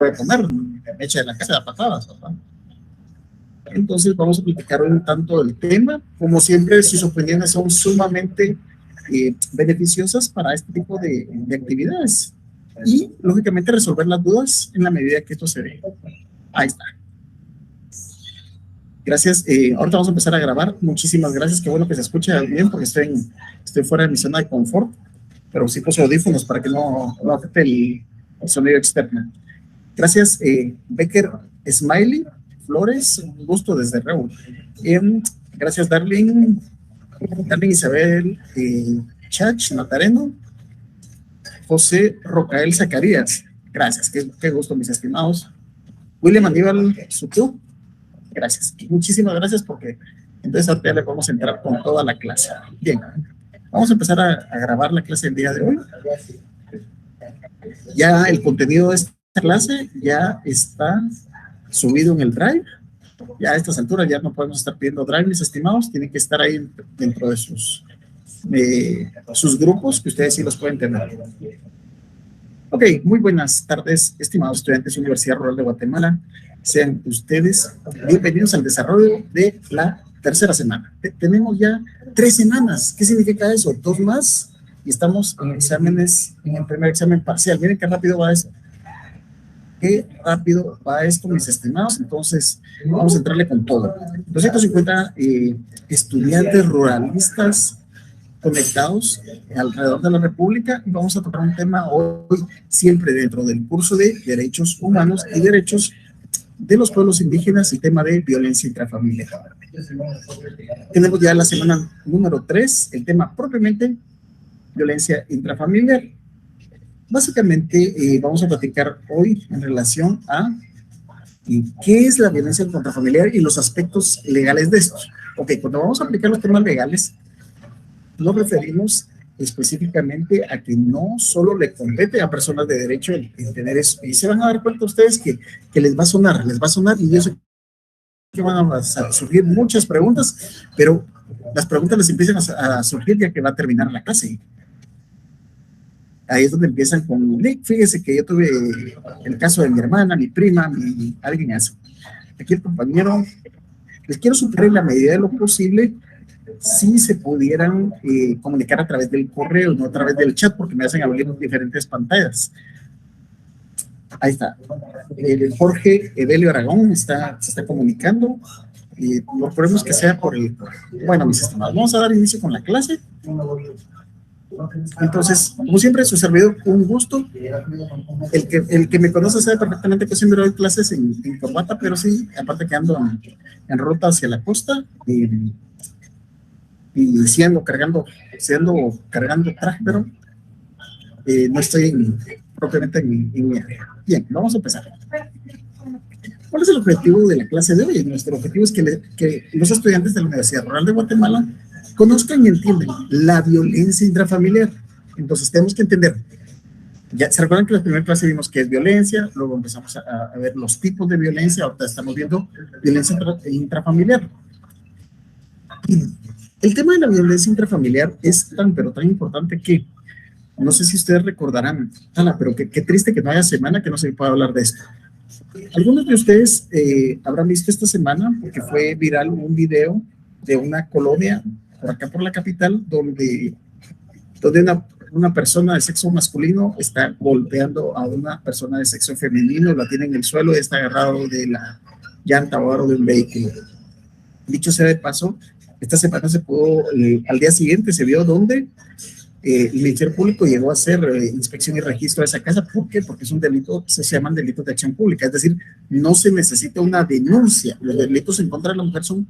puede poner, me echa de la casa de patadas, ¿verdad? Entonces vamos a platicar un tanto del tema. Como siempre, sus opiniones son sumamente beneficiosas para este tipo de actividades y, lógicamente, resolver las dudas en la medida que esto se dé. Ahí está. Gracias. Ahorita vamos a empezar a grabar. Muchísimas gracias. Qué bueno que se escuche bien porque estoy fuera de mi zona de confort, pero sí puse audífonos para que no afecte el sonido externo. Gracias, Becker Smiley Flores, un gusto desde Reúl. Gracias, Darling Isabel Chach Natareno, José Rocael Zacarías. Gracias, qué gusto, mis estimados. William Aníbal Sutu, gracias. Muchísimas gracias porque entonces ahorita le vamos a entrar con toda la clase. Bien, vamos a empezar a grabar la clase del día de hoy. Ya el contenido de esta clase ya está subido en el Drive. Ya a estas alturas ya no podemos estar pidiendo Drive, mis estimados. Tienen que estar ahí dentro de sus grupos, que ustedes sí los pueden tener. Ok, muy buenas tardes, estimados estudiantes de la Universidad Rural de Guatemala. Sean ustedes bienvenidos al desarrollo de la tercera semana. Tenemos ya 3 semanas. ¿Qué significa eso? 2 más y estamos en exámenes, en el primer examen parcial. Miren qué rápido va eso. Qué rápido va esto, mis estimados. Entonces, vamos a entrarle con todo. 250 estudiantes ruralistas conectados alrededor de la República, y vamos a tocar un tema hoy siempre dentro del curso de Derechos Humanos y Derechos de los Pueblos Indígenas, el tema de violencia intrafamiliar. Tenemos ya la semana número 3, el tema propiamente violencia intrafamiliar. Básicamente vamos a platicar hoy en relación a qué es la violencia intrafamiliar y los aspectos legales de esto. Ok, cuando vamos a aplicar los temas legales, nos referimos específicamente a que no solo le compete a personas de derecho el tener eso, y se van a dar cuenta ustedes que les va a sonar, y yo sé que van a surgir muchas preguntas, pero las preguntas les empiezan a surgir ya que va a terminar la clase. Ahí es donde empiezan con, fíjese que yo tuve el caso de mi hermana, mi prima, alguien así. Aquí el compañero, les quiero sugerir en la medida de lo posible si se pudieran comunicar a través del correo, no a través del chat, porque me hacen abrir diferentes pantallas. Ahí está. Jorge Evelio Aragón se está comunicando. Procuremos que sea por el... Bueno, mis estimados, vamos a dar inicio con la clase. Entonces, como siempre, su servidor, un gusto. El que me conoce sabe perfectamente que siempre doy clases en corbata, pero sí, aparte que ando en ruta hacia la costa, y siendo cargando traje, pero no estoy propiamente en mi área. Bien, vamos a empezar. ¿Cuál es el objetivo de la clase de hoy? Nuestro objetivo es que los estudiantes de la Universidad Rural de Guatemala conozcan y entiendan la violencia intrafamiliar. Entonces tenemos que entender, ya se recuerdan que en la primera clase vimos qué es violencia, luego empezamos a ver los tipos de violencia, ahorita estamos viendo violencia intrafamiliar. El tema de la violencia intrafamiliar es pero tan importante que, no sé si ustedes recordarán, pero qué triste que no haya semana que no se pueda hablar de esto. Algunos de ustedes habrán visto esta semana, porque fue viral un video de una colonia por acá por la capital, donde una persona de sexo masculino está golpeando a una persona de sexo femenino, la tiene en el suelo y está agarrado de la llanta o aro de un vehículo. Dicho sea de paso, esta semana se pudo, al día siguiente se vio donde el Ministerio Público llegó a hacer inspección y registro de esa casa. ¿Por qué? Porque es un delito, se llaman delitos de acción pública, es decir, no se necesita una denuncia. Los delitos en contra de la mujer son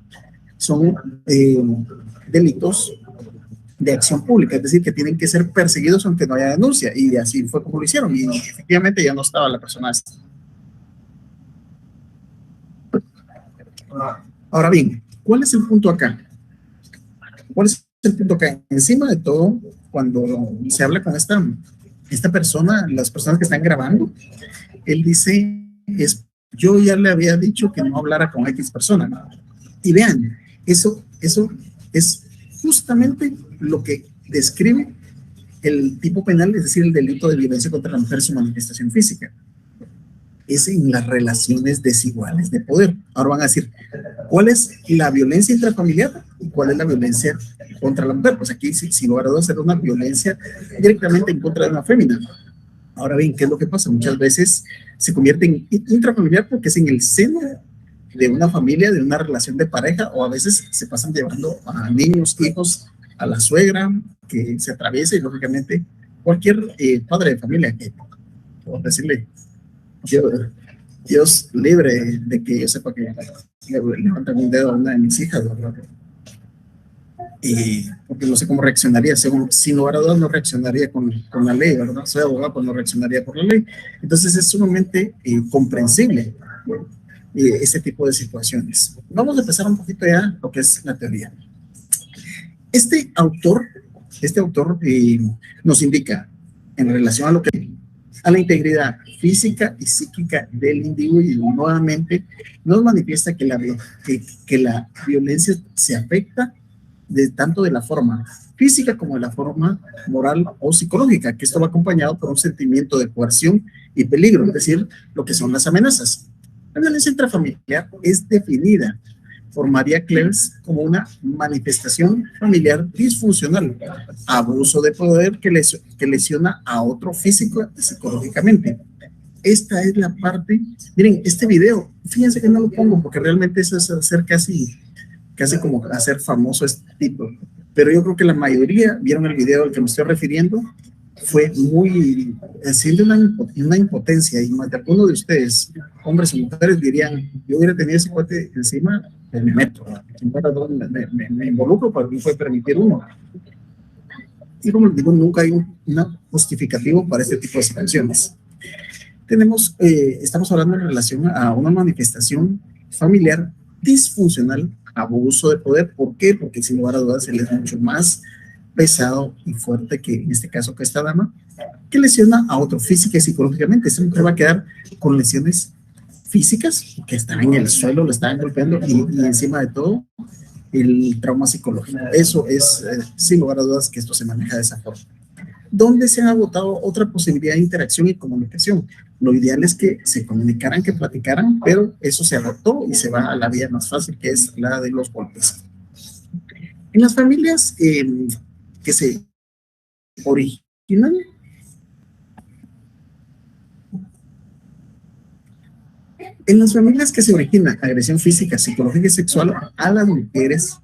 delitos de acción pública, es decir, que tienen que ser perseguidos aunque no haya denuncia, y así fue como lo hicieron, y efectivamente ya no estaba la persona. Ahora bien, ¿cuál es el punto acá? ¿Cuál es el punto acá? Encima de todo, cuando se habla con esta persona, las personas que están grabando, él dice, yo ya le había dicho que no hablara con X persona, ¿no? Y vean, eso es justamente lo que describe el tipo penal, es decir, el delito de violencia contra la mujer y su manifestación física. es en las relaciones desiguales de poder. Ahora van a decir, ¿cuál es la violencia intrafamiliar y cuál es la violencia contra la mujer? Pues aquí, sin lugar a dudas, será una violencia directamente en contra de una fémina. Ahora bien, ¿qué es lo que pasa? Muchas veces se convierte en intrafamiliar porque es en el seno de una familia, de una relación de pareja, o a veces se pasan llevando a niños, hijos, a la suegra, que se atraviesa y lógicamente cualquier padre de familia que, por decirle, Dios libre de que yo sepa que le levantan un dedo a una de mis hijas, ¿verdad? Porque no sé cómo reaccionaría, sin lugar a dudas no reaccionaría con la ley, ¿verdad? Soy abogado, pues no reaccionaría por la ley. Entonces es sumamente comprensible ese tipo de situaciones. Vamos a empezar un poquito ya lo que es la teoría. Este autor nos indica en relación a lo que a la integridad física y psíquica del individuo, nuevamente nos manifiesta que la violencia se afecta tanto de la forma física como de la forma moral o psicológica, que esto va acompañado por un sentimiento de coerción y peligro, es decir, lo que son las amenazas. La violencia intrafamiliar es definida por María Cleves como una manifestación familiar disfuncional, abuso de poder que lesiona a otro físico y psicológicamente. Esta es la parte, miren, este video, fíjense que no lo pongo porque realmente eso es hacer casi como hacer famoso este tipo, pero yo creo que la mayoría vieron el video al que me estoy refiriendo, fue muy, siendo una impotencia, y más de alguno de ustedes, hombres y mujeres, dirían, yo hubiera tenido ese cuate encima, me meto, me involucro para que no puede permitir uno. Y como les digo, nunca hay un justificativo para este tipo de situaciones. Estamos hablando en relación a una manifestación familiar disfuncional, abuso de poder. ¿Por qué? Porque sin lugar a dudas él es mucho más pesado y fuerte que en este caso que esta dama, que lesiona a otro física y psicológicamente. Esta mujer va a quedar con lesiones físicas, que están en el suelo, lo están golpeando, y encima de todo el trauma psicológico. Eso es, sin lugar a dudas, que esto se maneja de esa forma. ¿Dónde se ha agotado otra posibilidad de interacción y comunicación? Lo ideal es que se comunicaran, que platicaran, pero eso se agotó y se va a la vía más fácil, que es la de los golpes. En las familias que se originan, agresión física, psicológica y sexual a las mujeres,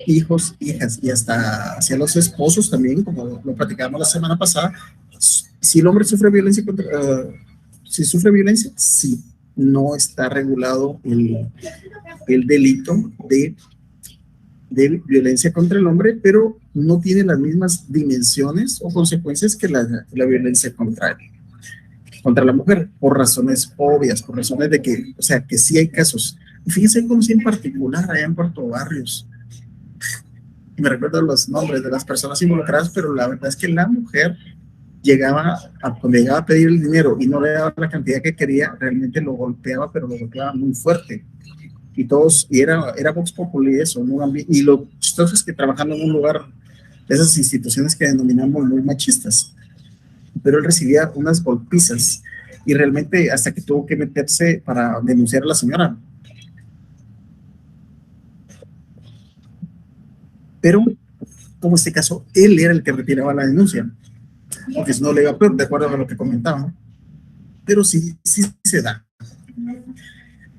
hijos, hijas y hasta hacia los esposos también, como lo platicábamos la semana pasada, si el hombre sufre violencia si sufre violencia, sí, no está regulado el delito de violencia contra el hombre, pero no tiene las mismas dimensiones o consecuencias que la violencia contra la mujer, por razones obvias, por razones de que, o sea, que sí hay casos. Fíjense como si en particular allá en Puerto Barrios, me recuerdo los nombres de las personas involucradas, pero la verdad es que la mujer llegaba a pedir el dinero y no le daba la cantidad que quería, realmente lo golpeaba, pero lo golpeaba muy fuerte. Y era Vox Populi eso, ¿no? Y lo chistoso es que trabajando en un lugar de esas instituciones que denominamos muy machistas, pero él recibía unas golpizas y realmente hasta que tuvo que meterse para denunciar a la señora. Pero, como este caso, él era el que retiraba la denuncia, porque si no le iba peor, de acuerdo a lo que comentaban. Pero sí se da.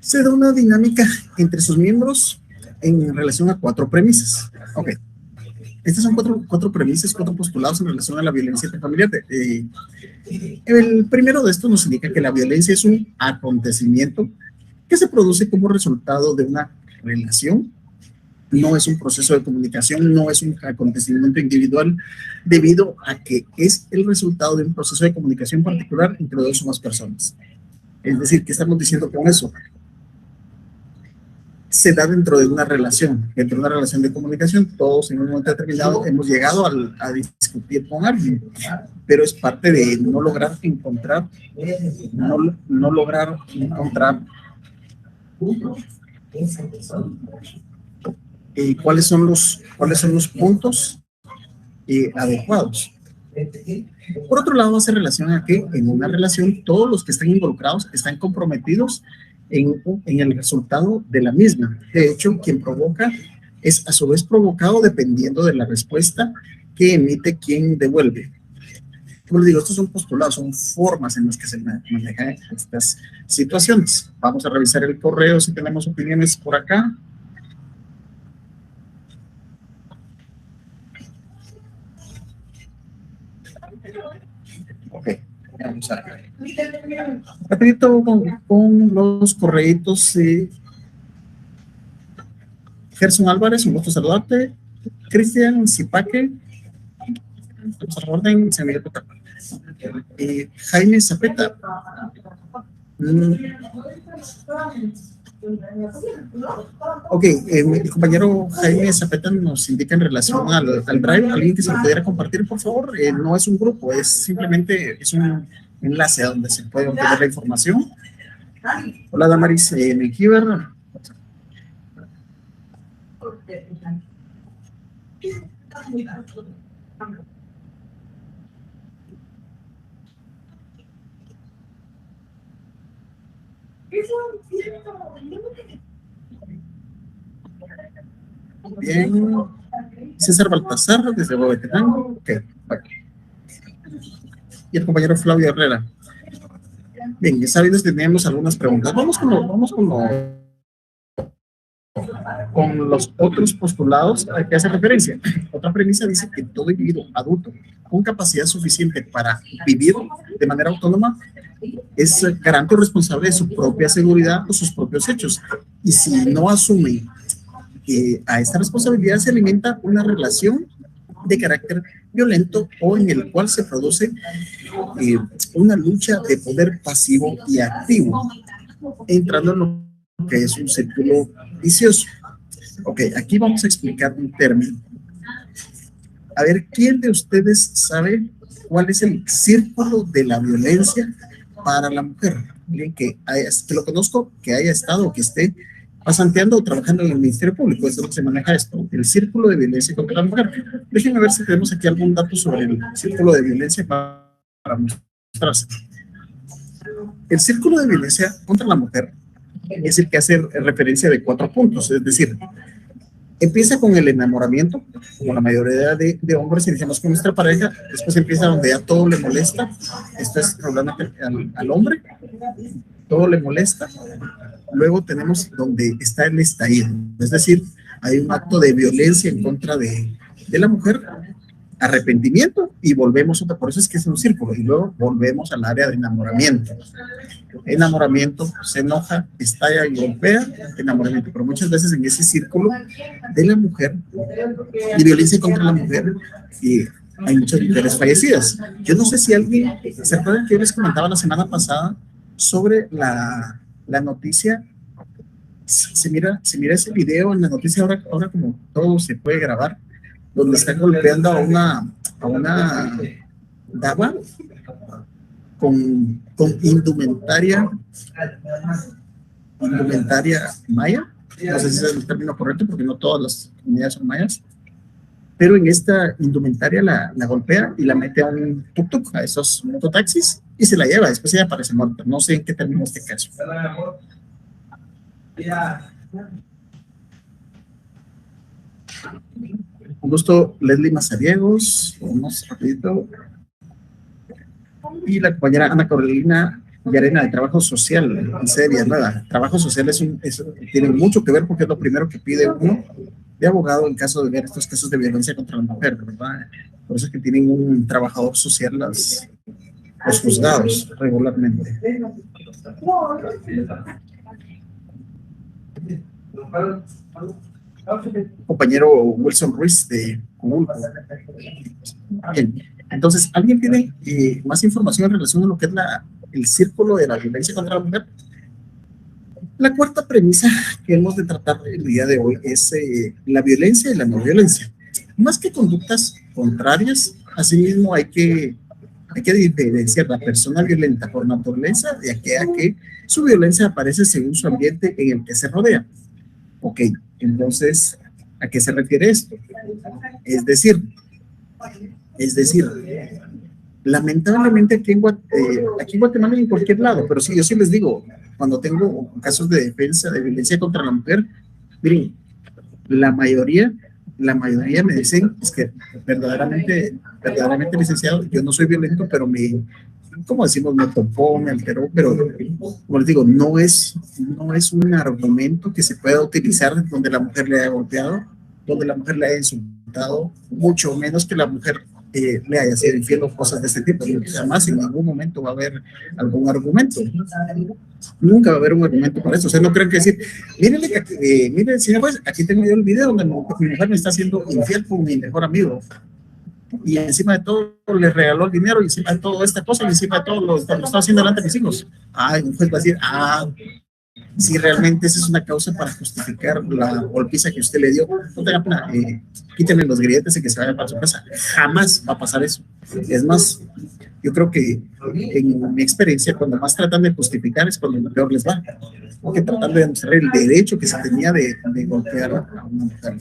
Se da una dinámica entre sus miembros en relación a 4 premisas. Ok. Estas son cuatro premisas, 4 postulados en relación a la violencia intrafamiliar. El primero de estos nos indica que la violencia es un acontecimiento que se produce como resultado de una relación, no es un proceso de comunicación, no es un acontecimiento individual, debido a que es el resultado de un proceso de comunicación particular entre 2 o más personas. Es decir, ¿qué estamos diciendo con eso? Se da dentro de una relación de comunicación. Todos en un momento determinado hemos llegado a discutir con alguien, pero es parte de no lograr encontrar cuáles son los puntos adecuados. Por otro lado, hace relación a que en una relación todos los que están involucrados están comprometidos en el resultado de la misma. De hecho, quien provoca es a su vez provocado dependiendo de la respuesta que emite quien devuelve. Como les digo, estos son postulados, son formas en las que se manejan estas situaciones. Vamos a revisar el correo si tenemos opiniones por acá. Ok, vamos a ver. Rapidito con los correitos. Gerson Álvarez, un gusto saludarte. Cristian Zipaque, vamos a la orden, se me Jaime Zapeta. Ok, el compañero Jaime Zapeta nos indica en relación al Drive, alguien que se lo pudiera compartir, por favor. No es un grupo, es simplemente es un enlace a donde se puede obtener la información. Hola, Damaris Mengíbar. Bien. César Baltasar, desde Huehuetenango. Ok, vale. Y el compañero Flavio Herrera. Bien, ya sabiendo que teníamos algunas preguntas. Vamos con los otros postulados a que hace referencia. Otra premisa dice que todo individuo adulto con capacidad suficiente para vivir de manera autónoma es garante o responsable de su propia seguridad o sus propios hechos. Y si no asume a esta responsabilidad, se alimenta una relación de carácter violento o en el cual se produce una lucha de poder pasivo y activo, entrando en lo que es un círculo vicioso. Ok, aquí vamos a explicar un término. A ver, ¿quién de ustedes sabe cuál es el círculo de la violencia para la mujer? Alguien que lo conozco, que haya estado o que esté pasanteando o trabajando en el Ministerio Público, es donde se maneja esto, el círculo de violencia contra la mujer. Déjenme ver si tenemos aquí algún dato sobre el círculo de violencia para mostrarse. El círculo de violencia contra la mujer es el que hace referencia de 4 puntos, es decir, empieza con el enamoramiento, como la mayoría de hombres iniciamos con nuestra pareja, después empieza donde ya todo le molesta, esto es probablemente al hombre, todo le molesta. Luego tenemos donde está el estallido, es decir, hay un acto de violencia en contra de la mujer, arrepentimiento y volvemos otra, por eso es que es un círculo, y luego volvemos al área de enamoramiento. Enamoramiento, se enoja, estalla y golpea, enamoramiento, pero muchas veces en ese círculo de la mujer, de violencia contra la mujer, hay muchas mujeres fallecidas. Yo no sé si alguien, ¿se acuerdan que yo les comentaba la semana pasada sobre la noticia? Se mira ese video en la noticia ahora como todo se puede grabar, donde están golpeando a una dama con indumentaria maya, no sé si es el término correcto porque no todas las comunidades son mayas, pero en esta indumentaria la golpea y la mete a un tuk-tuk, a esos mototaxis, y se la lleva, después ella aparece muerta. No sé en qué terminó este caso. Un gusto, Leslie Mazariegos, vamos rapidito. Y la compañera Ana Carolina Llarena de Trabajo Social, en sede Villanueva. Trabajo Social tiene mucho que ver porque es lo primero que pide uno de abogado en caso de ver estos casos de violencia contra la mujer, ¿verdad? Por eso es que tienen un trabajador social los juzgados regularmente. Compañero Wilson Ruiz de Comulco. Bien, entonces, ¿alguien tiene más información en relación a lo que es el círculo de la violencia contra la mujer? La cuarta premisa que hemos de tratar el día de hoy es la violencia y la no violencia. Más que conductas contrarias, asimismo hay que diferenciar la persona violenta por naturaleza de aquella que su violencia aparece según su ambiente en el que se rodea. Ok, entonces, ¿a qué se refiere esto? Es decir, Es decir, lamentablemente aquí en Guatemala y en cualquier lado, pero sí, yo sí les digo, cuando tengo casos de defensa, de violencia contra la mujer, miren, la mayoría, la mayoría me dicen, es que verdaderamente licenciado, yo no soy violento, pero como decimos, me topó, me alteró, pero como les digo, no es un argumento que se pueda utilizar donde la mujer le haya golpeado, donde la mujer le haya insultado, mucho menos que la mujer le haya sido infiel o cosas de este tipo. Jamás en ningún momento va a haber algún argumento. Nunca va a haber un argumento para eso. O sea, no creen que decir, miren, señor juez, aquí tengo yo el video donde mi mujer me está haciendo infiel con mi mejor amigo. Y encima de todo le regaló el dinero, y encima de todo esta cosa, y encima de todo lo está haciendo delante de mis hijos. Un juez va a decir, si realmente esa es una causa para justificar la golpiza que usted le dio, no tenga pena, quítenle los grilletes y que se vaya para su casa. Jamás va a pasar eso. Es más, yo creo que en mi experiencia, cuando más tratan de justificar es cuando peor les va, porque tratan de demostrar el derecho que se tenía de golpear a una mujer.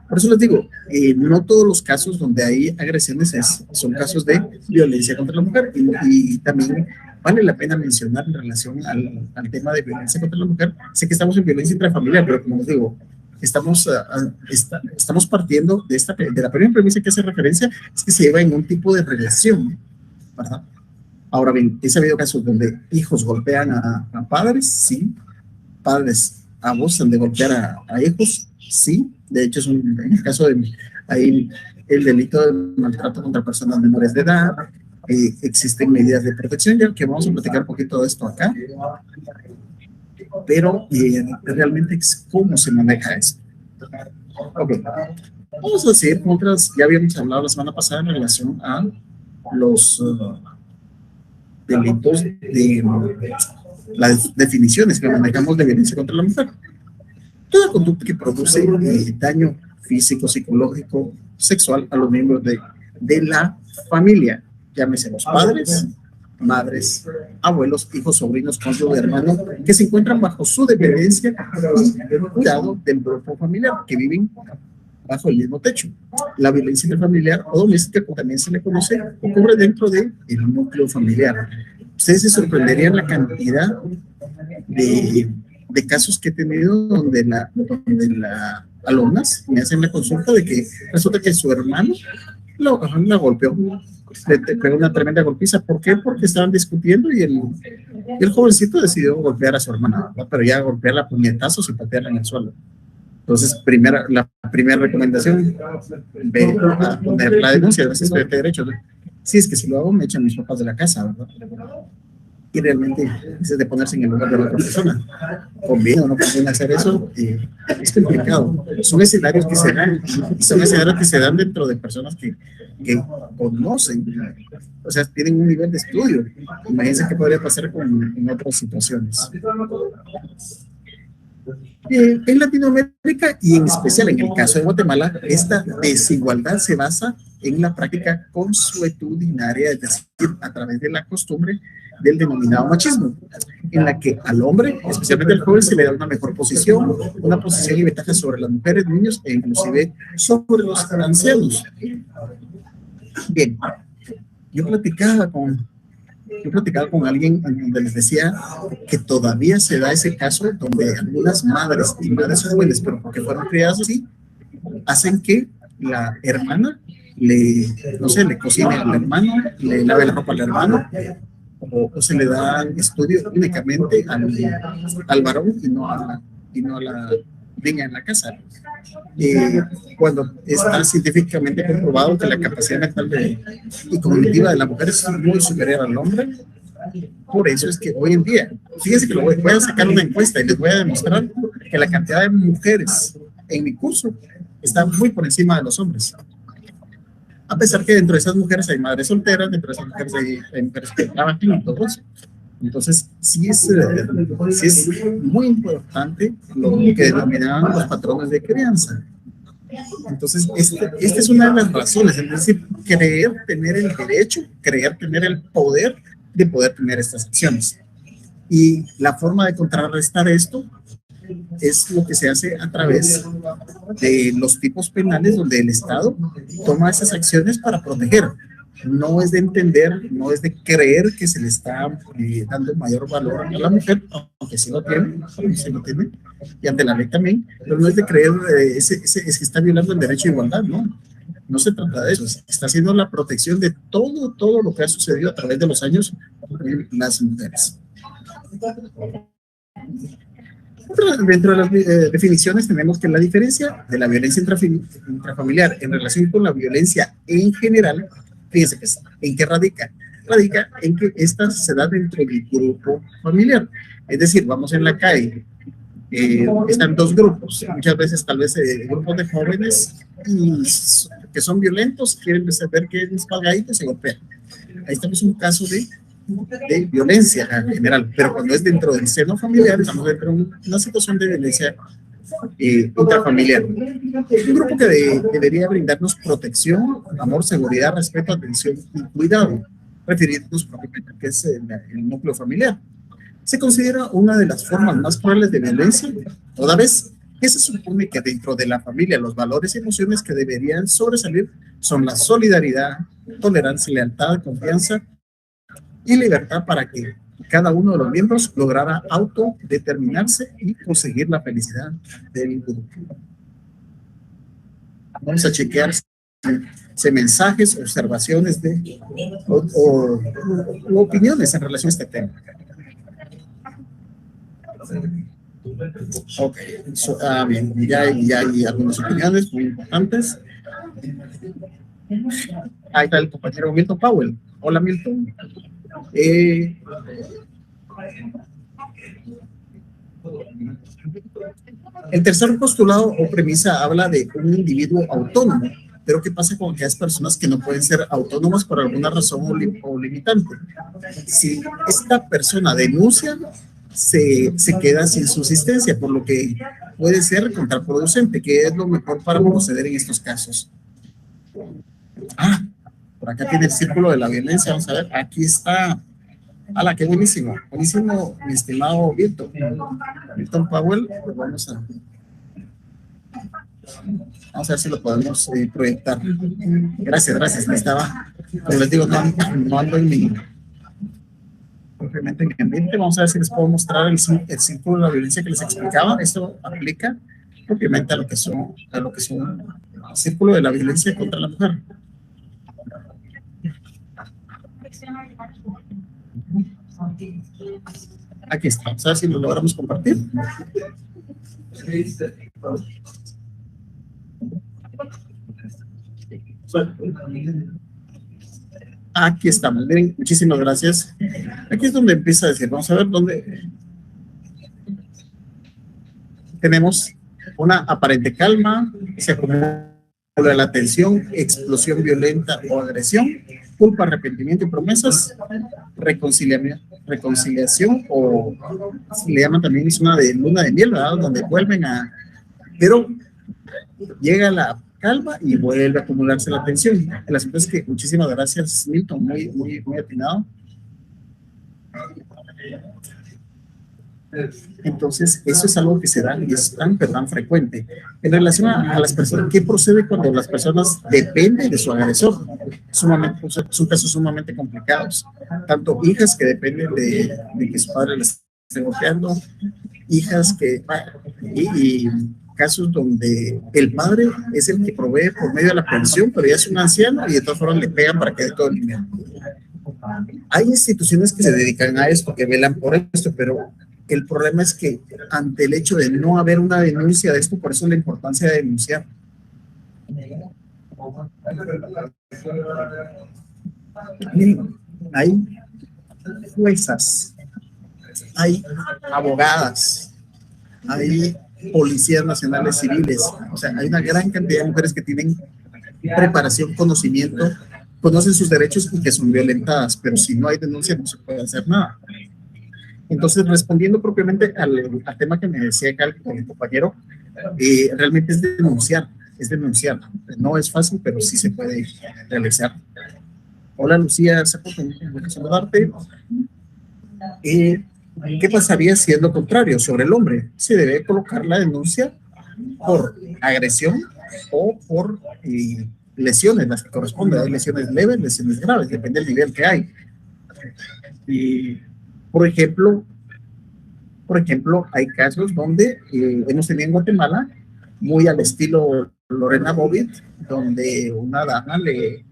Por eso les digo, no todos los casos donde hay agresiones son casos de violencia contra la mujer, y también vale la pena mencionar en relación al tema de violencia contra la mujer. Sé que estamos en violencia intrafamiliar, pero como les digo, estamos partiendo de la primera premisa que hace referencia, es que se lleva en un tipo de relación, ¿verdad? Ahora bien, he sabido casos donde hijos golpean a padres, sí, padres abusan de golpear a hijos, sí. De hecho, en el caso de ahí el delito de maltrato contra personas menores de edad, existen medidas de protección, ya que vamos a platicar un poquito de esto acá, pero realmente es cómo se maneja esto. Okay. Vamos a decir, ya habíamos hablado la semana pasada en relación a los delitos de las definiciones que manejamos de violencia contra la mujer. Toda conducta que produce daño físico, psicológico, sexual a los miembros de la familia, llámese los padres, madres, abuelos, hijos, sobrinos, cónyuges, hermanos, que se encuentran bajo su dependencia y el cuidado del grupo familiar, que viven bajo el mismo techo. La violencia intrafamiliar o doméstica, como también se le conoce, ocurre dentro del núcleo familiar. Ustedes se sorprenderían la cantidad de casos que he tenido donde la alumnas me hacen la consulta de que resulta que su hermano la golpeó, le pegó una tremenda golpiza. ¿Por qué? Porque estaban discutiendo y el jovencito decidió golpear a su hermana, ¿verdad? Pero ya golpearla a puñetazos y patearla en el suelo. Entonces, la primera recomendación, ve a poner la denuncia, a veces de derechos. Sí, es que si lo hago me echan mis papás de la casa, ¿verdad? Y realmente es de ponerse en el lugar de la otra persona. ¿Conviene o no conviene hacer eso? Es complicado. Son escenarios que se dan dentro de personas que conocen, o sea, tienen un nivel de estudio. Imagínense qué podría pasar en otras situaciones. En Latinoamérica y en especial en el caso de Guatemala, esta desigualdad se basa en la práctica consuetudinaria, es decir, a través de la costumbre del denominado machismo, en la que al hombre, especialmente al joven, se le da una mejor posición, una posición y ventaja sobre las mujeres, niños e inclusive sobre los ancianos. Bien, yo platicaba con alguien donde les decía que todavía se da ese caso donde algunas madres y madres jóvenes, pero porque fueron criadas así, hacen que la hermana le cocine al hermano, le lave la ropa al hermano, o se le da estudio únicamente al varón y no a la niña en la casa. Cuando está científicamente comprobado que la capacidad mental y cognitiva de la mujer es muy superior al hombre. Por eso es que hoy en día, fíjense que voy a sacar una encuesta y les voy a demostrar que la cantidad de mujeres en mi curso está muy por encima de los hombres. A pesar que dentro de esas mujeres hay madres solteras, dentro de esas mujeres hay mujeres que trabajan y todo eso. Entonces, sí es muy importante lo que denominaban los patrones de crianza. Entonces, esta es una de las razones, es decir, creer tener el derecho, creer tener el poder de poder tener estas acciones. Y la forma de contrarrestar esto es lo que se hace a través de los tipos penales donde el Estado toma esas acciones para proteger. No es de entender, no es de creer que se le está dando mayor valor a la mujer, aunque sí lo tiene, y ante la ley también, pero no es de creer es que está violando el derecho de igualdad, ¿no? No se trata de eso, está haciendo la protección de todo lo que ha sucedido a través de los años en las mujeres. Dentro de las definiciones tenemos que la diferencia de la violencia intrafamiliar en relación con la violencia en general, fíjense que en qué radica. Radica en que esta se da dentro del grupo familiar. Es decir, vamos en la calle, están dos grupos, muchas veces tal vez grupos de jóvenes que son violentos, quieren ver que es palgadito y se golpean. Ahí estamos en un caso de violencia en general, pero cuando es dentro del seno familiar, estamos dentro de una situación de violencia intrafamiliar. Un grupo que debería brindarnos protección, amor, seguridad, respeto, atención y cuidado, refiriéndonos propiamente a que es el núcleo familiar. Se considera una de las formas más crueles de violencia, toda vez que se supone que dentro de la familia los valores y emociones que deberían sobresalir son la solidaridad, tolerancia, lealtad, confianza y libertad para que cada uno de los miembros lograra autodeterminarse y conseguir la felicidad del grupo. Vamos a chequear mensajes, observaciones o opiniones en relación a este tema. Ok, bien, ya hay algunas opiniones muy importantes. Ahí está el compañero Milton Powell. Hola, Milton. El tercer postulado o premisa habla de un individuo autónomo, pero ¿qué pasa con aquellas personas que no pueden ser autónomas por alguna razón o limitante? Si esta persona denuncia, se queda sin subsistencia, por lo que puede ser contraproducente, que es lo mejor para proceder en estos casos. Por acá tiene el círculo de la violencia, vamos a ver, aquí está. ¡Hala, qué buenísimo! Buenísimo, mi estimado Milton Powell. Pues vamos a ver si lo podemos proyectar. Gracias. Como les digo, no ando en mi ambiente. Vamos a ver si les puedo mostrar el círculo de la violencia que les explicaba. Esto aplica propiamente a lo que son el círculo de la violencia contra la mujer. Aquí está, vamos a ver si lo logramos compartir. Aquí estamos, miren, muchísimas gracias. Aquí es donde empieza a decir, vamos a ver dónde tenemos una aparente calma, se acumula la tensión, explosión violenta o agresión, culpa, arrepentimiento y promesas, reconciliación o se le llama también, es una de luna de miel, ¿verdad? Donde vuelven pero llega la calma y vuelve a acumularse la tensión. El asunto es que, muchísimas gracias, Milton, muy atinado. Entonces, eso es algo que se da y es tan frecuente. En relación a las personas, ¿qué procede cuando las personas dependen de su agresor? Son casos sumamente complicados. Tanto hijas que dependen de que su padre les esté golpeando, hijas que... y casos donde el padre es el que provee por medio de la pensión, pero ya es un anciano y de todas formas le pegan para que dé todo el dinero. Hay instituciones que se dedican a esto, que velan por esto, pero el problema es que ante el hecho de no haber una denuncia de esto, por eso la importancia de denunciar. Miren, hay juezas, hay abogadas, hay policías nacionales civiles, o sea, hay una gran cantidad de mujeres que tienen preparación, conocimiento, conocen sus derechos y que son violentadas, pero si no hay denuncia no se puede hacer nada. Entonces, respondiendo propiamente al tema que me decía acá el compañero, realmente es denunciar. No es fácil, pero sí se puede realizar. Hola, Lucía, saludarte. ¿Qué pasaría si es lo contrario sobre el hombre? Se debe colocar la denuncia por agresión o por lesiones, las que corresponden. Hay lesiones leves, lesiones graves, depende del nivel que hay. Y, por ejemplo, hay casos donde hemos tenido en Guatemala, muy al estilo Lorena Bobbitt, donde una dama le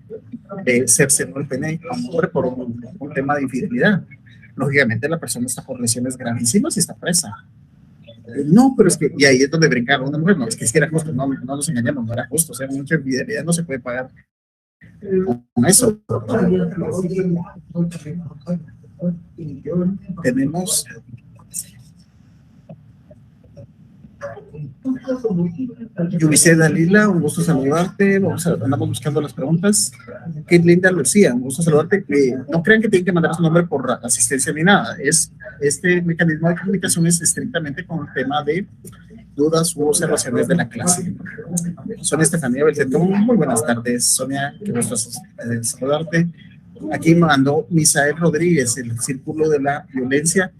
cercenó el pene a un hombre por un tema de infidelidad. Lógicamente la persona está por lesiones gravísimas y está presa. No, pero es que, y ahí es donde brincaba una mujer, no, es que si era justo, no, no nos engañamos, no era justo, o sea, mucha infidelidad no se puede pagar con eso. Tenemos Yubicé Dalila, un gusto saludarte. Andamos buscando las preguntas. Qué linda Lucía, un gusto saludarte. No crean que tienen que mandar su nombre por asistencia ni nada. Este mecanismo de comunicación es estrictamente con el tema de dudas u observaciones de la clase. Sonia Estefanía Beltetón, muy buenas tardes. Sonia, qué gusto saludarte. Aquí mandó Misael Rodríguez, el Círculo de la Violencia.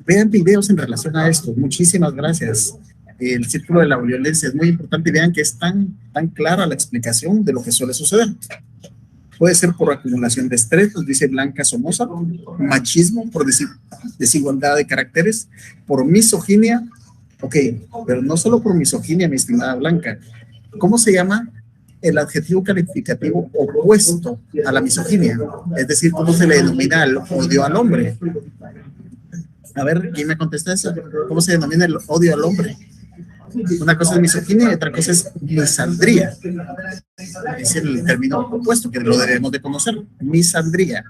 Vean videos en relación a esto. Muchísimas gracias. El Círculo de la Violencia es muy importante y vean que es tan clara la explicación de lo que suele suceder. Puede ser por acumulación de estrés, nos dice Blanca Somoza, machismo, por desigualdad de caracteres, por misoginia. Ok, pero no solo por misoginia, mi estimada Blanca. ¿Cómo se llama el adjetivo calificativo opuesto a la misoginia? Es decir, ¿cómo se le denomina el odio al hombre? A ver, ¿quién me contesta eso? ¿Cómo se denomina el odio al hombre? Una cosa es misoginia y otra cosa es misandría. Es el término opuesto que lo debemos de conocer. Misandría.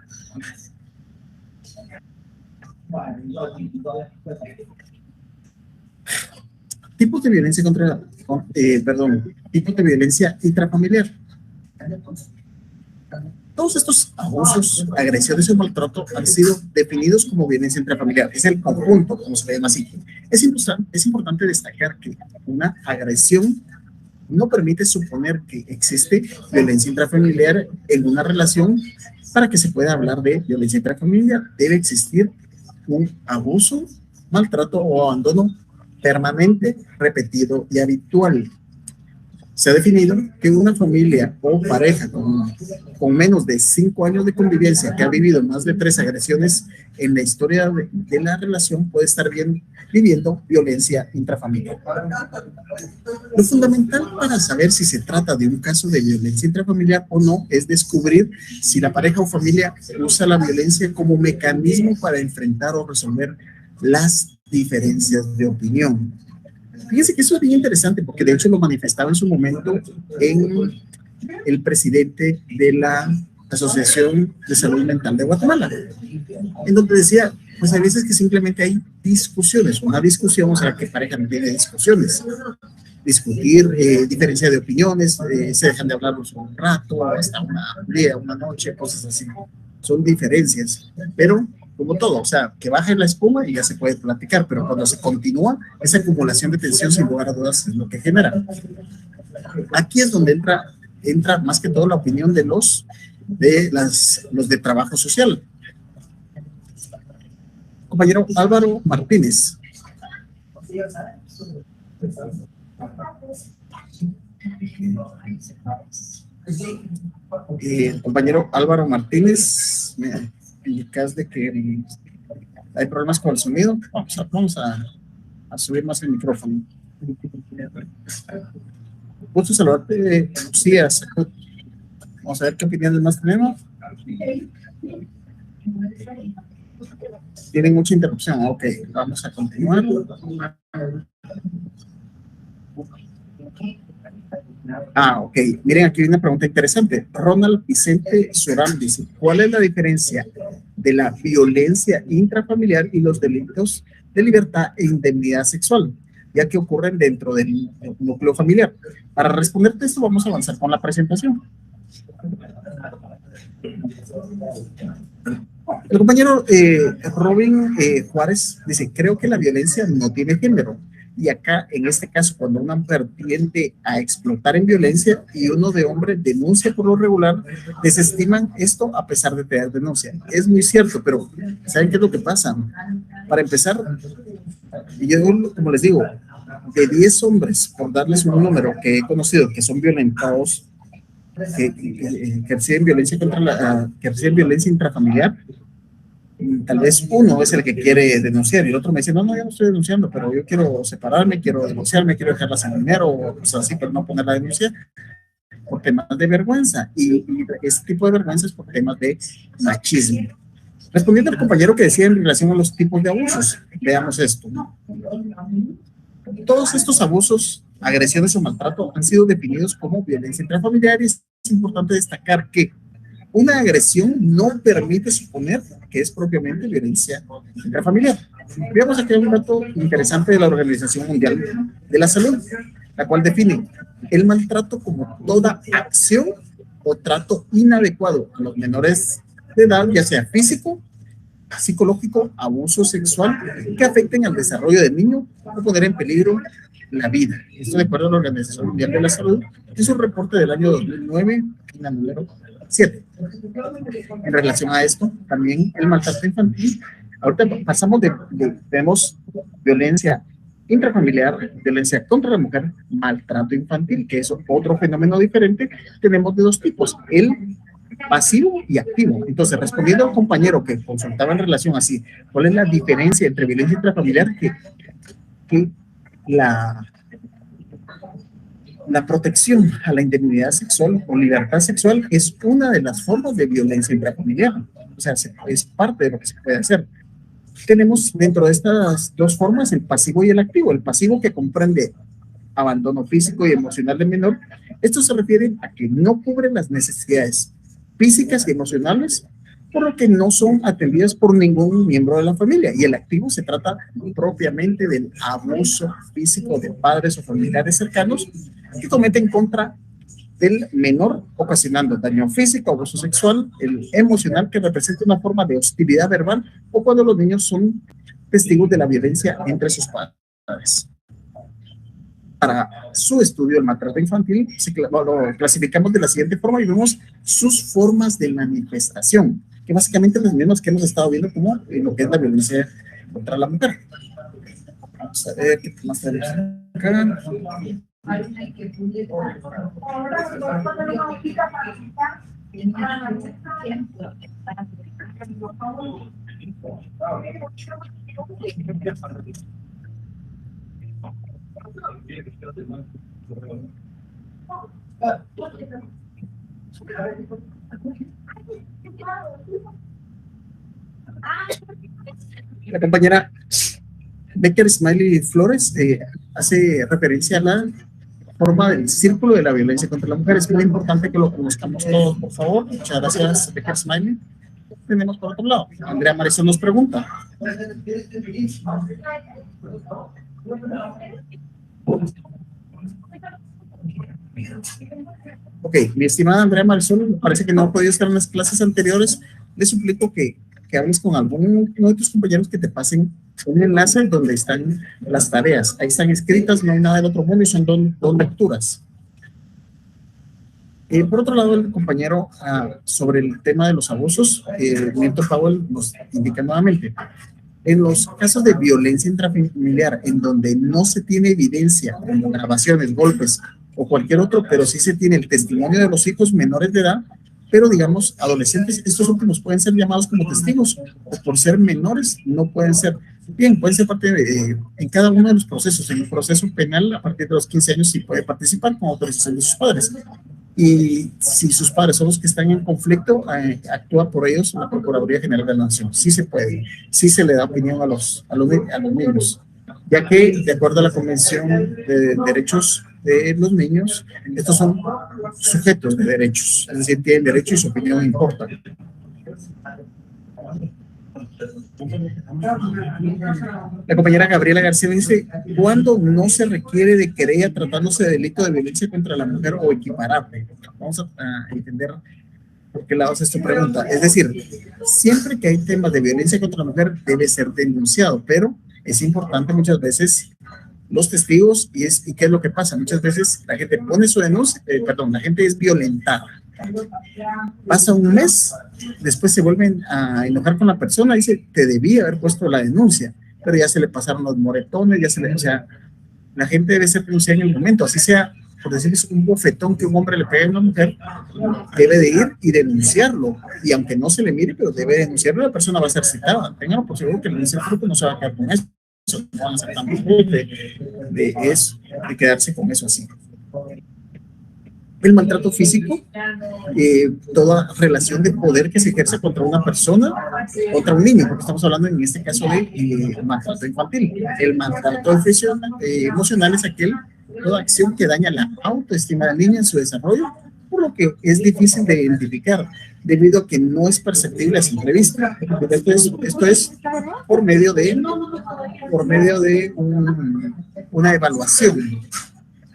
Tipos de violencia tipos de violencia intrafamiliar. Todos estos abusos, agresiones o maltrato han sido definidos como violencia intrafamiliar. Es el conjunto, como se le llama así. Es importante destacar que una agresión no permite suponer que existe violencia intrafamiliar en una relación. Para que se pueda hablar de violencia intrafamiliar, debe existir un abuso, maltrato o abandono permanente, repetido y habitual. Se ha definido que una familia o pareja con menos de 5 años de convivencia que ha vivido más de 3 agresiones en la historia de la relación puede estar viviendo violencia intrafamiliar. Lo fundamental para saber si se trata de un caso de violencia intrafamiliar o no es descubrir si la pareja o familia usa la violencia como mecanismo para enfrentar o resolver las diferencias de opinión. Fíjense que eso es bien interesante porque de hecho lo manifestaba en su momento en el presidente de la Asociación de Salud Mental de Guatemala, en donde decía, pues hay veces que simplemente hay discusiones, una discusión, o sea, que pareja no tiene discusiones, discutir, diferencia de opiniones, se dejan de hablar un rato, hasta un día, una noche, cosas así, son diferencias, pero como todo, o sea, que baje la espuma y ya se puede platicar, pero cuando se continúa, esa acumulación de tensión sin lugar a dudas es lo que genera. Aquí es donde entra más que todo la opinión de los de trabajo social. Compañero Álvaro Martínez. Compañero Álvaro Martínez, me indicas de que hay problemas con el sonido. Vamos a subir más el micrófono. Gusto saludarte, Lucía. Vamos a ver qué opiniones más tenemos. Tienen mucha interrupción. Ok, vamos a continuar. Ok. Miren, aquí hay una pregunta interesante. Ronald Vicente Során dice, ¿cuál es la diferencia de la violencia intrafamiliar y los delitos de libertad e indemnidad sexual, ya que ocurren dentro del núcleo familiar? Para responderte esto, vamos a avanzar con la presentación. El compañero Robin Juárez dice, creo que la violencia no tiene género. Y acá, en este caso, cuando una mujer tiende a explotar en violencia y uno de hombre denuncia por lo regular, desestiman esto a pesar de tener denuncia. Es muy cierto, pero ¿saben qué es lo que pasa? Para empezar, yo, como les digo, de 10 hombres, por darles un número que he conocido, que son violentados, que reciben violencia que reciben violencia intrafamiliar, tal vez uno es el que quiere denunciar y el otro me dice, no, yo no estoy denunciando, pero yo quiero separarme, quiero divorciarme, quiero dejarla sin dinero o cosas así, pero no poner la denuncia por temas de vergüenza. Y este tipo de vergüenza es por temas de machismo. Respondiendo al compañero que decía en relación a los tipos de abusos, veamos esto. Todos estos abusos, agresiones o maltrato han sido definidos como violencia intrafamiliar y es importante destacar que una agresión no permite suponer que es propiamente violencia intrafamiliar. Veamos aquí un dato interesante de la Organización Mundial de la Salud, la cual define el maltrato como toda acción o trato inadecuado a los menores de edad, ya sea físico, psicológico, abuso sexual, que afecten al desarrollo del niño o poner en peligro la vida. Esto de acuerdo a la Organización Mundial de la Salud, es un reporte del año 2009, en la número 7. En relación a esto, también el maltrato infantil. Ahorita pasamos vemos violencia intrafamiliar, violencia contra la mujer, maltrato infantil, que es otro fenómeno diferente. Tenemos de dos tipos, el pasivo y activo. Entonces, respondiendo al compañero que consultaba en relación así, ¿cuál es la diferencia entre violencia intrafamiliar? Que la protección a la indemnidad sexual o libertad sexual es una de las formas de violencia intrafamiliar. O sea, es parte de lo que se puede hacer. Tenemos dentro de estas dos formas el pasivo y el activo. El pasivo, que comprende abandono físico y emocional del menor. Esto se refiere a que no cubren las necesidades físicas y emocionales, por lo que no son atendidas por ningún miembro de la familia. Y el activo se trata propiamente del abuso físico de padres o familiares cercanos que cometen contra del menor, ocasionando daño físico, abuso sexual, el emocional, que representa una forma de hostilidad verbal, o cuando los niños son testigos de la violencia entre sus padres. Para su estudio del maltrato infantil, lo clasificamos de la siguiente forma y vemos sus formas de manifestación, que básicamente las mismas que hemos estado viendo como en lo que es la violencia contra la mujer. Vamos a ver qué más tenemos acá. La compañera Becker Smiley Flores hace referencia a la forma del círculo de la violencia contra la mujer. Es muy importante que lo conozcamos todos, por favor. Muchas gracias, Becker Smiley. Tenemos por otro lado, Andrea Marisol nos pregunta. Ok, mi estimada Andrea Marisol, parece que no ha podido estar en las clases anteriores. Le suplico que hables con alguno de tus compañeros que te pasen un enlace donde están las tareas. Ahí están escritas, no hay nada del otro mundo y son dos lecturas. Por otro lado, el compañero sobre el tema de los abusos, Milton Powell nos indica nuevamente, en los casos de violencia intrafamiliar, en donde no se tiene evidencia, como grabaciones, golpes o cualquier otro, pero sí se tiene el testimonio de los hijos menores de edad, pero digamos adolescentes, estos últimos pueden ser llamados como testigos, o por ser menores no pueden ser, bien, pueden ser parte en cada uno de los procesos. En el proceso penal, a partir de los 15 años sí puede participar con autorización de sus padres. Y si sus padres son los que están en conflicto, actúa por ellos la Procuraduría General de la Nación. Sí se puede, sí se le da opinión a los niños, ya que de acuerdo a la Convención de Derechos de los Niños, estos son sujetos de derechos, es decir, tienen derecho y su opinión importa. La compañera Gabriela García dice, ¿cuándo no se requiere de querella tratándose de delito de violencia contra la mujer o equiparable? Vamos a entender por qué lado es esta pregunta. Es decir, siempre que hay temas de violencia contra la mujer debe ser denunciado, pero es importante muchas veces los testigos y qué es lo que pasa. Muchas veces la gente pone su denuncia, la gente es violentada. Pasa un mes, después se vuelven a enojar con la persona y dice, te debía haber puesto la denuncia, pero ya se le pasaron los moretones, o sea, la gente debe ser denunciada en el momento, así sea, por decir, es un bofetón que un hombre le pegue a una mujer, debe de ir y denunciarlo, y aunque no se le mire, pero debe denunciarlo, la persona va a ser citada. Ténganlo por seguro que el Ministerio Público no se va a quedar con eso, no van a ser tan de eso, de quedarse con eso así. El maltrato físico, toda relación de poder que se ejerce contra una persona, contra un niño, porque estamos hablando en este caso de maltrato infantil. El maltrato emocional es toda acción que daña la autoestima del niño en su desarrollo, por lo que es difícil de identificar, debido a que no es perceptible a simple vista. Esto es por medio de una evaluación.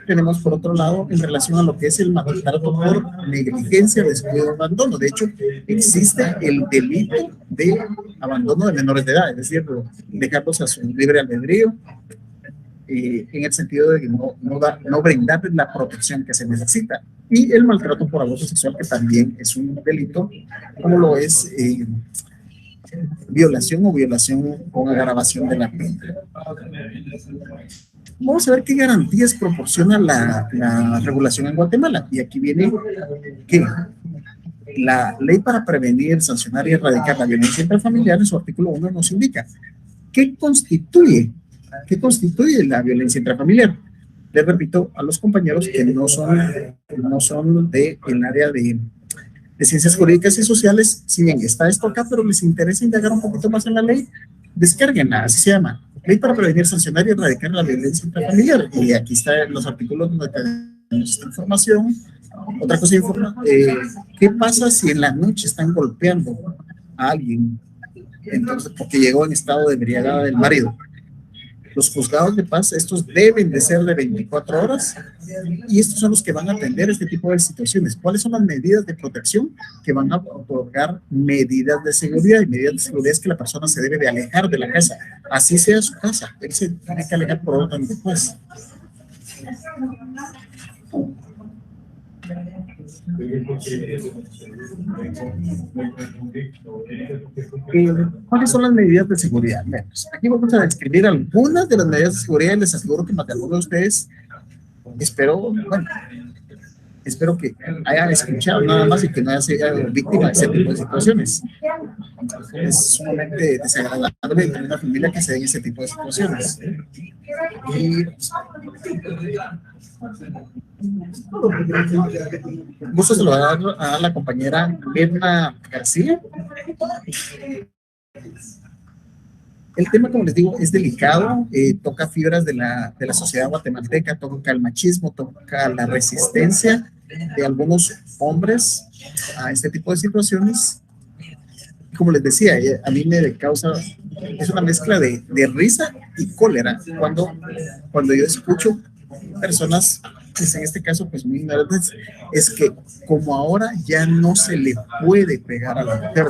Tenemos por otro lado en relación a lo que es el maltrato por negligencia, descuido o abandono. De hecho, existe el delito de abandono de menores de edad, es decir, dejarlos a su libre albedrío, en el sentido de que no brindarles la protección que se necesita. Y el maltrato por abuso sexual, que también es un delito, como lo es violación o violación con agravación de la pena. Vamos a ver qué garantías proporciona la regulación en Guatemala. Y aquí viene que la ley para prevenir, sancionar y erradicar la violencia intrafamiliar, en su artículo 1 nos indica qué constituye la violencia intrafamiliar. Les repito a los compañeros que no son del área de ciencias jurídicas y sociales, si bien está esto acá, pero les interesa indagar un poquito más en la ley, descárguenla, así se llama. Ley para prevenir, sancionar y erradicar la violencia intrafamiliar. Y aquí están los artículos donde tenemos esta información. Otra cosa, ¿qué pasa si en la noche están golpeando a alguien? Entonces, porque llegó en estado de embriagada del marido. Los juzgados de paz, estos deben de ser de 24 horas y estos son los que van a atender este tipo de situaciones. ¿Cuáles son las medidas de protección que van a otorgar medidas de seguridad? Y medidas de seguridad es que la persona se debe de alejar de la casa, así sea su casa, él se tiene que alejar por orden de juez. ¿Cuáles son las medidas de seguridad? Bueno, pues aquí vamos a describir algunas de las medidas de seguridad y les aseguro que más de algunos de ustedes espero que hayan escuchado nada más y que no hayan sido víctima de ese tipo de situaciones. Es sumamente desagradable tener una familia que se dé en ese tipo de situaciones. Y gusto se lo va a dar a la compañera Mirna García. El tema, como les digo, es delicado, toca fibras de la sociedad guatemalteca, toca el machismo, toca la resistencia de algunos hombres a este tipo de situaciones. Como les decía, a mí me causa, es una mezcla de risa y cólera cuando yo escucho personas, pues en este caso, pues muy ignorantes, es que como ahora ya no se le puede pegar a la mujer,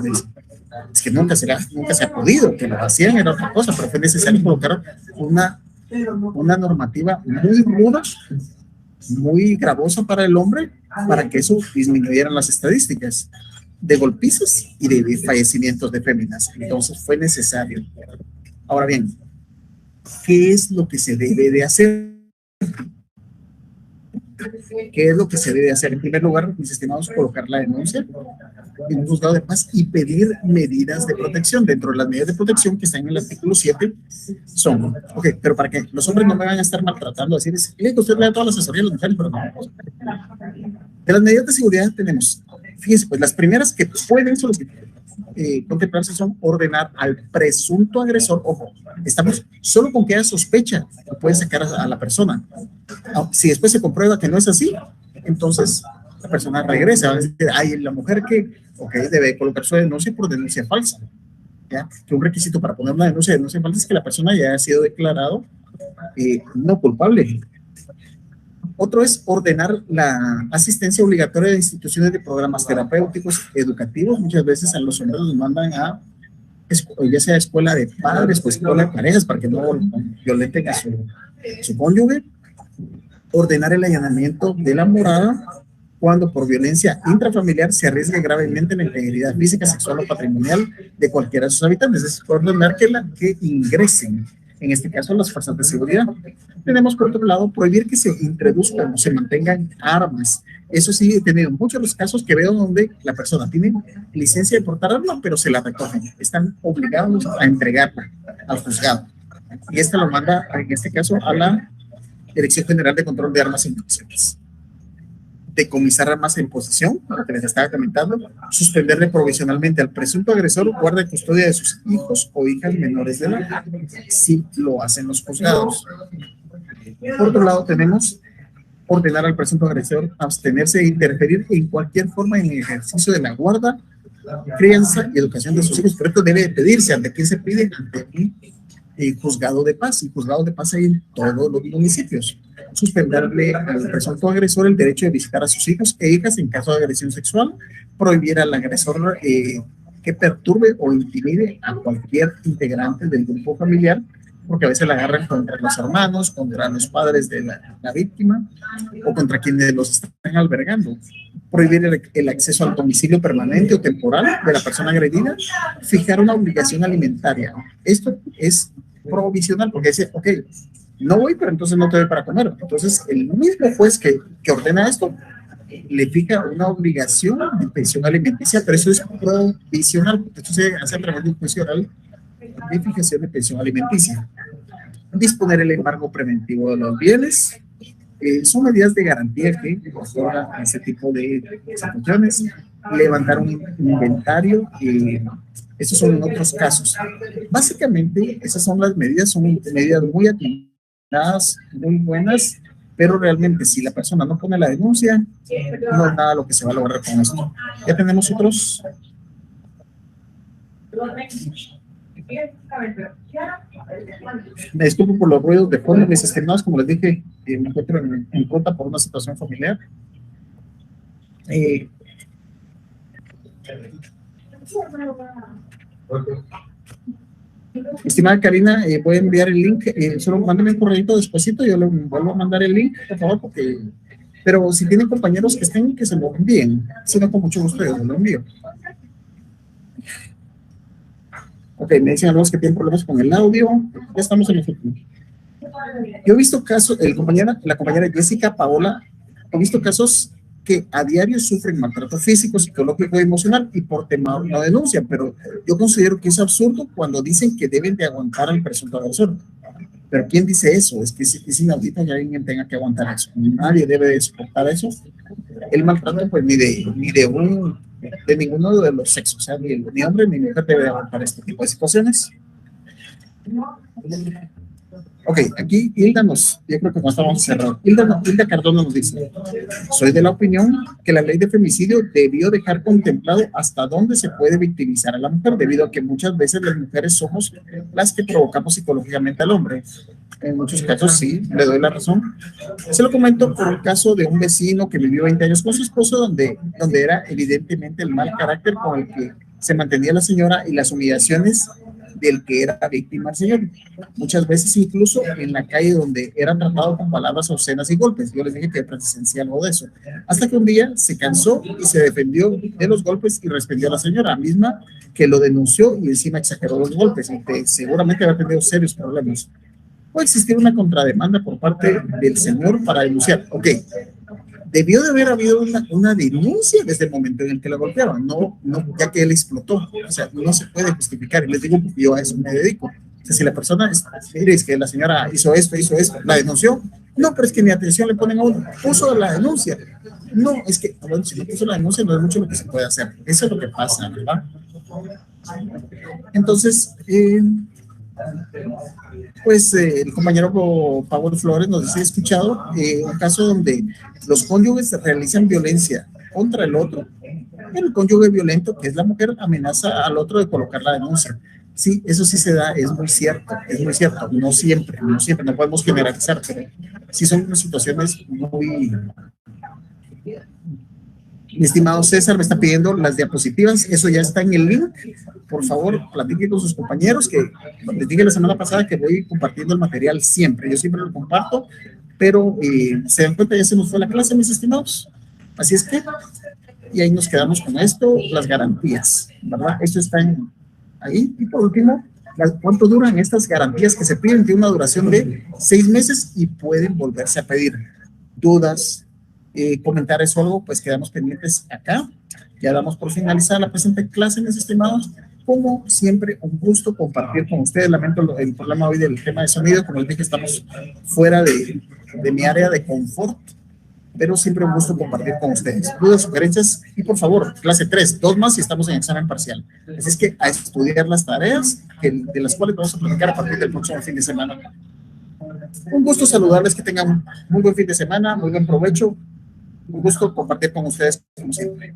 es que nunca se ha podido, que lo hacían era otra cosa, pero fue necesario colocar una normativa muy ruda, muy gravosa para el hombre, para que eso disminuyeran las estadísticas de golpizas y de fallecimientos de féminas. Entonces fue necesario. Ahora bien, ¿qué es lo que se debe de hacer? ¿Qué es lo que se debe hacer? En primer lugar, mis estimados, colocar la denuncia en un juzgado de paz y pedir medidas de protección. Dentro de las medidas de protección que están en el artículo 7 son, pero para que los hombres no me van a estar maltratando, decir, que usted lea toda la asesoría de las mujeres, pero no. De las medidas de seguridad tenemos, fíjense, pues las primeras que pueden contemplarse son ordenar al presunto agresor, ojo, estamos solo con que haya sospecha, puede sacar a la persona. Si después se comprueba que no es así, entonces la persona regresa, va a decir, la mujer que, debe colocar su denuncia por denuncia falsa. ¿Ya? Que un requisito para poner una denuncia falsa es que la persona ya haya sido declarado no culpable. Otro es ordenar la asistencia obligatoria de instituciones de programas terapéuticos educativos. Muchas veces a los hombres los mandan a, ya sea escuela de padres o escuela de parejas, para que no violenten su cónyuge, ordenar el allanamiento de la morada cuando por violencia intrafamiliar se arriesgue gravemente la integridad física, sexual o patrimonial de cualquiera de sus habitantes. Es ordenar que ingresen, en este caso, las fuerzas de seguridad. Tenemos, por otro lado, prohibir que se introduzcan o se mantengan armas. Eso sí, he tenido muchos los casos que veo donde la persona tiene licencia de portar arma, pero se la recogen. Están obligados a entregarla al juzgado. Y esta lo manda, en este caso, a la Dirección General de Control de Armas y Municiones. Decomisar armas en posesión, lo que les estaba comentando, suspenderle provisionalmente al presunto agresor guarda y custodia de sus hijos o hijas menores de edad, si lo hacen los juzgados. Por otro lado, tenemos ordenar al presunto agresor abstenerse de interferir en cualquier forma en el ejercicio de la guarda, crianza y educación de sus hijos. Pero esto debe pedirse. ¿Ante quién se pide? Ante un juzgado de paz, y juzgado de paz hay en todos los municipios. Suspenderle al presunto agresor el derecho de visitar a sus hijos e hijas en caso de agresión sexual, prohibir al agresor que perturbe o intimide a cualquier integrante del grupo familiar, porque a veces la agarran contra los hermanos, contra los padres de la víctima o contra quienes los están albergando. Prohibir el acceso al domicilio permanente o temporal de la persona agredida, fijar una obligación alimentaria. Esto es provisional porque dice, ok, no voy, pero entonces no te doy para comer. Entonces, el mismo juez que ordena esto le fija una obligación de pensión alimenticia, pero eso es provisional. Esto se hace a través de un juicio oral de fijación de pensión alimenticia. Disponer el embargo preventivo de los bienes. Son medidas de garantía que otorgan ese tipo de situaciones. Levantar un inventario. Estos son en otros casos. Básicamente, esas son las medidas, son medidas muy atinadas, muy buenas, pero realmente si la persona no pone la denuncia, no es nada lo que se va a lograr con esto. Ya tenemos otros. Me disculpo por los ruidos de fondo, mis estimados, como les dije, me encuentro en cuenta por una situación familiar. Estimada Karina, voy a enviar el link, solo mándame un correo despuesito, yo le vuelvo a mandar el link, por favor, porque, pero si tienen compañeros que estén, que se lo envíen, si no, con mucho gusto yo lo envío. Ok, me dicen algunos que tienen problemas con el audio, ya estamos en el futuro. Yo he visto casos, la compañera Jessica Paola, he visto casos que a diario sufren maltrato físico, psicológico y emocional y por temor no denuncian, pero yo considero que es absurdo cuando dicen que deben de aguantar al presunto agresor. Pero ¿quién dice eso? Es que es inaudito que alguien tenga que aguantar eso. Nadie debe de soportar eso. El maltrato, pues, ni de ninguno de los sexos, o sea, ni hombre ni mujer debe de aguantar este tipo de situaciones. Ok, aquí Hilda yo creo que no estamos cerrados. Hilda Cardona nos dice, soy de la opinión que la ley de femicidio debió dejar contemplado hasta dónde se puede victimizar a la mujer, debido a que muchas veces las mujeres somos las que provocamos psicológicamente al hombre. En muchos casos sí, le doy la razón. Se lo comento por un caso de un vecino que vivió 20 años con su esposo, donde era evidentemente el mal carácter con el que se mantenía la señora y las humillaciones del que era víctima el señor. Muchas veces incluso en la calle donde era tratado con palabras obscenas y golpes. Yo les dije que presencié algo de eso. Hasta que un día se cansó y se defendió de los golpes y respondió a la señora misma que lo denunció y encima exageró los golpes y que seguramente había tenido serios problemas. Puede existir una contrademanda por parte del señor para denunciar. Ok, debió de haber habido una denuncia desde el momento en el que la golpeaban, no, ya que él explotó. O sea, no se puede justificar. Y les digo, porque yo a eso me dedico. O sea, si la persona, es que la señora hizo esto, la denunció, no, pero es que ni atención le ponen a uno, puso la denuncia. No, es que, bueno, si no puso la denuncia, no es mucho lo que se puede hacer. Eso es lo que pasa, ¿verdad? Entonces, pues el compañero Pablo Flores nos dice, he escuchado un caso donde los cónyuges realizan violencia contra el otro, el cónyuge violento, que es la mujer, amenaza al otro de colocar la denuncia. Sí, eso sí se da, es muy cierto, no siempre, no podemos generalizar, pero sí son unas situaciones muy... Mi estimado César me está pidiendo las diapositivas, eso ya está en el link, por favor, platique con sus compañeros, que les dije la semana pasada que voy compartiendo el material siempre. Yo siempre lo comparto, pero se dan cuenta, ya se nos fue la clase, mis estimados. Así es que, y ahí nos quedamos con esto, las garantías, ¿verdad? Esto está ahí. Y por último, ¿cuánto duran estas garantías que se piden? Tiene una duración de 6 meses y pueden volverse a pedir. Dudas, comentarios o algo, pues quedamos pendientes acá. Ya damos por finalizada la presente clase, mis estimados. Como siempre, un gusto compartir con ustedes. Lamento el problema hoy del tema de sonido. Como les dije, estamos fuera de mi área de confort, pero siempre un gusto compartir con ustedes. Dudas, sugerencias y por favor, clase 3, 2 más y estamos en examen parcial. Así es que a estudiar las tareas de las cuales vamos a platicar a partir del próximo fin de semana. Un gusto saludarles, que tengan muy buen fin de semana, muy buen provecho. Un gusto compartir con ustedes como siempre.